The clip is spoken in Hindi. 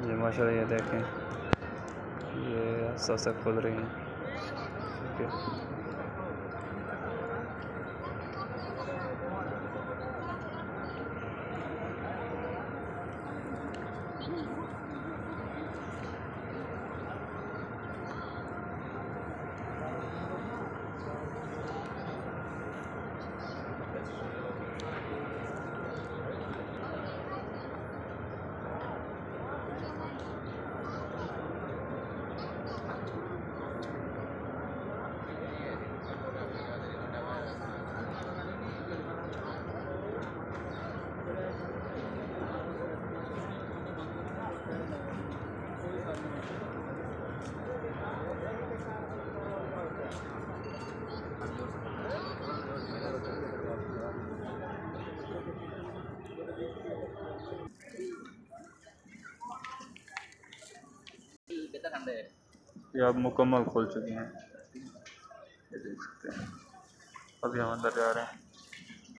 ये माशाल्लाह ये देखें, ये ऐसा खुल रही हैं। ठीक है, ये अब मुकम्मल खुल चुकी हैं, ये देख सकते हैं। अभी हम अंदर जा रहे हैं।